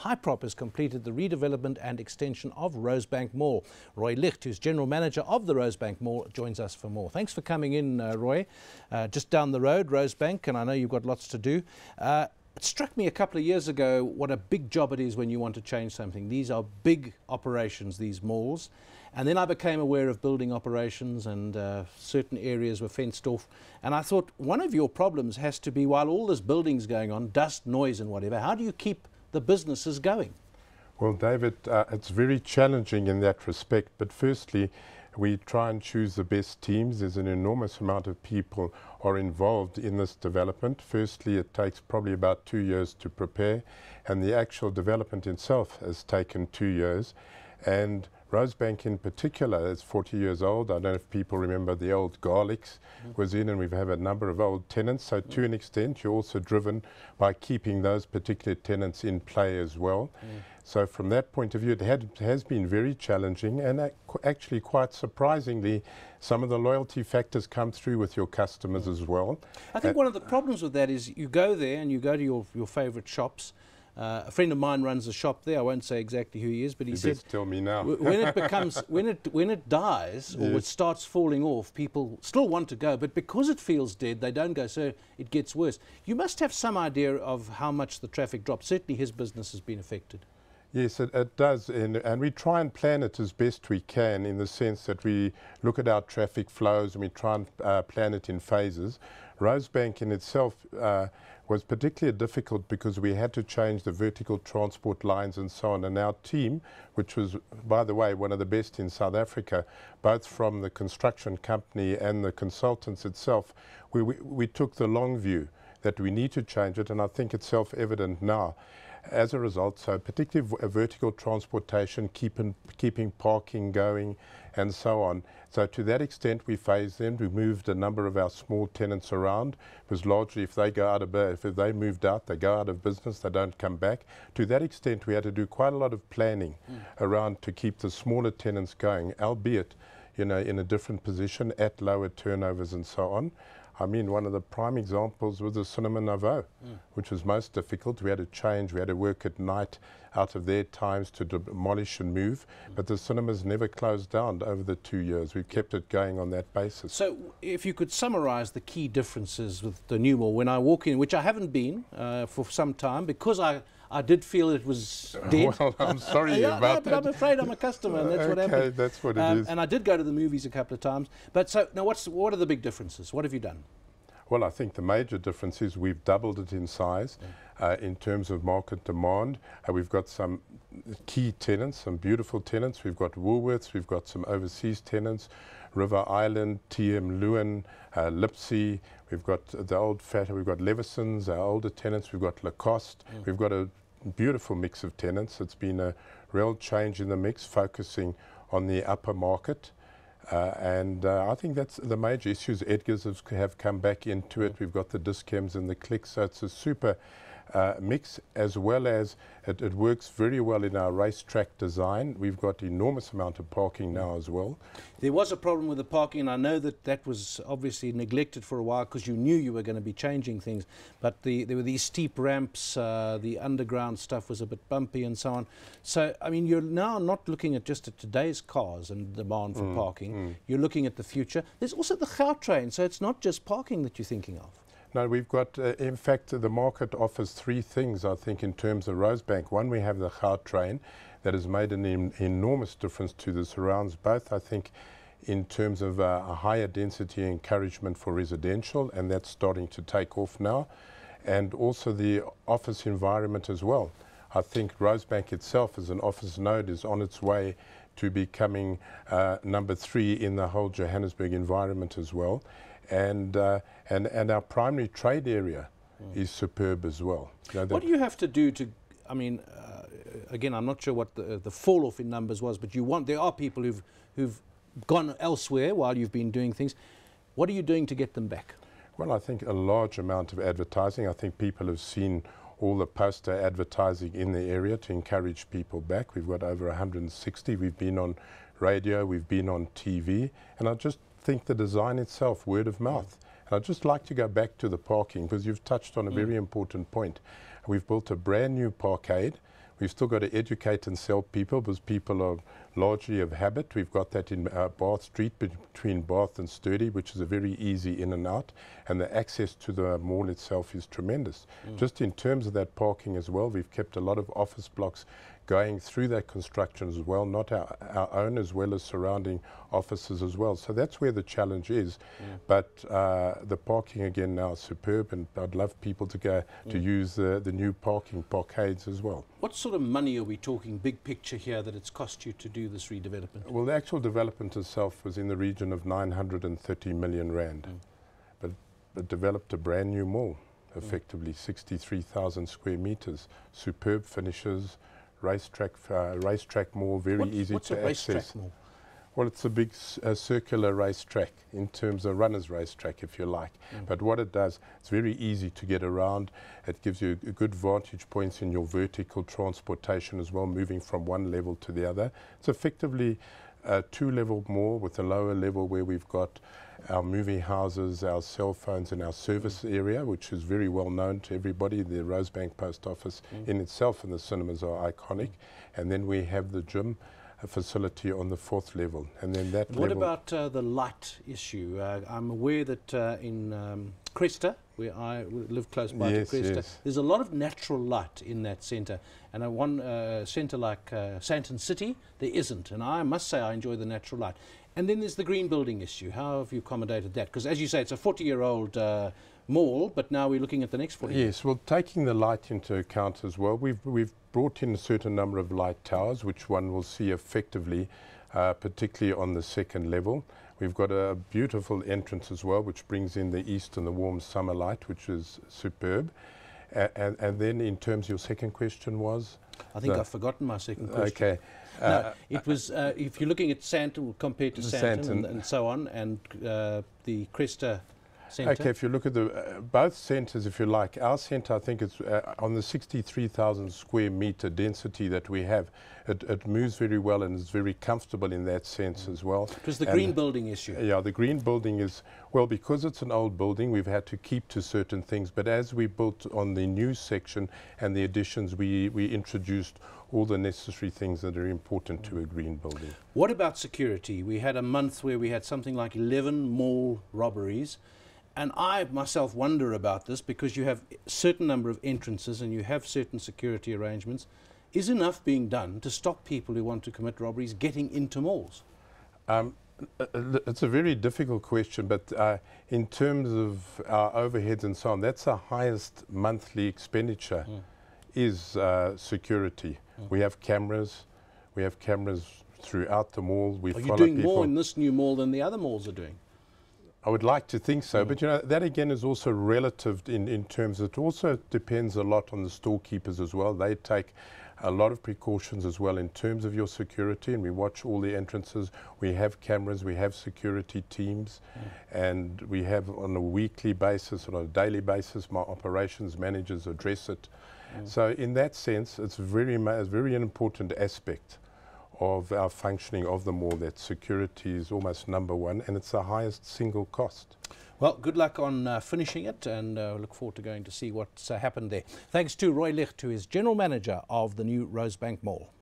Hyprop has completed the redevelopment and extension of Rosebank Mall. Roy Licht, who's General Manager of the Rosebank Mall, joins us for more. Thanks for coming in, Roy. Just down the road, Rosebank, and I know you've got lots to do. It struck me a couple of years ago what a big job it is when you want to change something. These are big operations, these malls. And then I became aware of building operations, and certain areas were fenced off. And I thought one of your problems has to be, while all this building's going on, dust, noise and whatever, how do you keep the businesses going? Well, David, it's very challenging in that respect. But firstly, we try and choose the best teams. There's an enormous amount of people are involved in this development. Firstly, it takes probably about 2 years to prepare, and the actual development itself has taken 2 years. And Rosebank in particular is 40 years old. I don't know if people remember the old Garlics was in, and we've had a number of old tenants. So to an extent, you're also driven by keeping those particular tenants in play as well. So from that point of view, it has been very challenging, and actually quite surprisingly, some of the loyalty factors come through with your customers as well. I think one of the problems with that is you go there and you go to your favourite shops. A friend of mine runs a shop there. I won't say exactly who he is, but he said, "Tell me now." When it becomes, when it dies or it starts falling off, people still want to go, but because it feels dead, they don't go. So it gets worse. You must have some idea of how much the traffic drops. Certainly, his business has been affected. Yes, it does, and we try and plan it as best we can, in the sense that we look at our traffic flows and we try and plan it in phases. Rosebank in itself was particularly difficult because we had to change the vertical transport lines and so on. And our team, which was, by the way, one of the best in South Africa, both from the construction company and the consultants itself, we took the long view that we need to change it, and I think it's self-evident now. As a result, so particularly vertical transportation, keeping parking going and so on. So to that extent, we phased them. We moved a number of our small tenants around, because largely if they go out of, if they moved out, they go out of business, they don't come back. To that extent, we had to do quite a lot of planning around to keep the smaller tenants going, albeit, you know, in a different position at lower turnovers and so on. I mean, one of the prime examples was the Cinema Nouveau, which was most difficult. We had to change, we had to work at night out of their times to demolish and move, but the cinemas never closed down over the 2 years. We've kept it going on that basis. So if you could summarize the key differences with the new mall, when I walk in, which I haven't been for some time, because I did feel it was dead. Well, I'm sorry yeah, about no, that. But I'm afraid I'm a customer, and that's what happened. Okay, that's what it is. And I did go to the movies a couple of times. But so now, what are the big differences? What have you done? Well, I think the major difference is we've doubled it in size in terms of market demand. We've got some key tenants, some beautiful tenants. We've got Woolworths, we've got some overseas tenants, River Island, TM Lewin, Lipsy. We've got the old fatter, we've got Levisons, our older tenants. We've got Lacoste. We've got a beautiful mix of tenants. It's been a real change in the mix, focusing on the upper market. I think that's the major issues. Edgar's have come back into it. We've got the Discams and the Clicks, so it's a super mix, as well as it works very well in our racetrack design. We've got enormous amount of parking now as well. There was a problem with the parking, and I know that was obviously neglected for a while because you knew you were going to be changing things, but there were these steep ramps, the underground stuff was a bit bumpy and so on. So, I mean, you're now not looking at just at today's cars and demand for parking, you're looking at the future. There's also the Gautrain, so it's not just parking that you're thinking of. No, we've got, in fact, the market offers three things, I think, in terms of Rosebank. One, we have the Gautrain that has made an enormous difference to the surrounds, both, I think, in terms of a higher density encouragement for residential, and that's starting to take off now, and also the office environment as well. I think Rosebank itself as an office node is on its way to becoming number 3 in the whole Johannesburg environment as well. And our primary trade area is superb as well. You know, what do you have to do to, I mean, again, I'm not sure what the fall off in numbers was, but there are people who've gone elsewhere while you've been doing things. What are you doing to get them back? Well, I think a large amount of advertising. I think people have seen all the poster advertising in the area to encourage people back. We've got over 160. We've been on radio, we've been on TV, and I just think the design itself, word of mouth. And I'd just like to go back to the parking, because you've touched on a very important point. We've built a brand new parkade. We've still got to educate and sell people because people are largely of habit. We've got that in Bath Street between Bath and Sturdy, which is a very easy in and out, and the access to the mall itself is tremendous. Just in terms of that parking as well, we've kept a lot of office blocks going through that construction as well, not our own, as well as surrounding offices as well. So that's where the challenge is. But the parking again now is superb, and I'd love people to go to use the new parkades as well. What sort of money are we talking, big picture here, that it's cost you to do this redevelopment? Well, the actual development itself was in the region of 930 million rand, but developed a brand new mall, effectively 63,000 square meters, superb finishes, racetrack mall, very easy to access. Racetrack mall? Well, it's a big circular racetrack in terms of runner's racetrack, if you like. But what it does, it's very easy to get around. It gives you a good vantage points in your vertical transportation as well, moving from one level to the other. It's effectively a two-level mall with a lower level where we've got our movie houses, our cell phones, and our service area, which is very well known to everybody. The Rosebank Post Office in itself and the cinemas are iconic. And then we have the gym facility on the 4th level. And then that What about the light issue? I'm aware that in Cresta, where I live close by to Cresta, there's a lot of natural light in that centre. And one centre like Sandton City, there isn't. And I must say I enjoy the natural light. And then there's the green building issue. How have you accommodated that? Because as you say, it's a 40-year-old mall, but now we're looking at the next 40 years. Yes, well, taking the light into account as well, we've brought in a certain number of light towers, which one will see effectively, particularly on the 2nd level. We've got a beautiful entrance as well, which brings in the east and the warm summer light, which is superb. And then in terms of your second question was? I think I've forgotten my second question. Okay. No, it was, if you're looking at Sandton compared to Sandton and so on, and the Cresta centre. Okay, if you look at the both centres, if you like, our centre, I think it's on the 63,000 square metre density that we have, it moves very well and is very comfortable in that sense as well. It was the green building issue. Yeah, the green building is, well, because it's an old building, we've had to keep to certain things, but as we built on the new section and the additions, we introduced all the necessary things that are important to a green building. What about security? We had a month where we had something like 11 mall robberies. And I myself wonder about this, because you have a certain number of entrances and you have certain security arrangements. Is enough being done to stop people who want to commit robberies getting into malls? It's a very difficult question, but in terms of our overheads and so on, that's the highest monthly expenditure is security. We have cameras. We have cameras throughout the mall. Are you doing more in this new mall than the other malls are doing? I would like to think so, but you know, that again is also relative in terms, it also depends a lot on the storekeepers as well. They take a lot of precautions as well in terms of your security, and we watch all the entrances. We have cameras, we have security teams, and we have on a weekly basis, on a daily basis, my operations managers address it. So in that sense, it's a very important aspect of our functioning of the mall, that security is almost #1, and it's the highest single cost. Well, good luck on finishing it, and look forward to going to see what's happened there. Thanks to Roy Licht, who is General Manager of the new Rosebank Mall.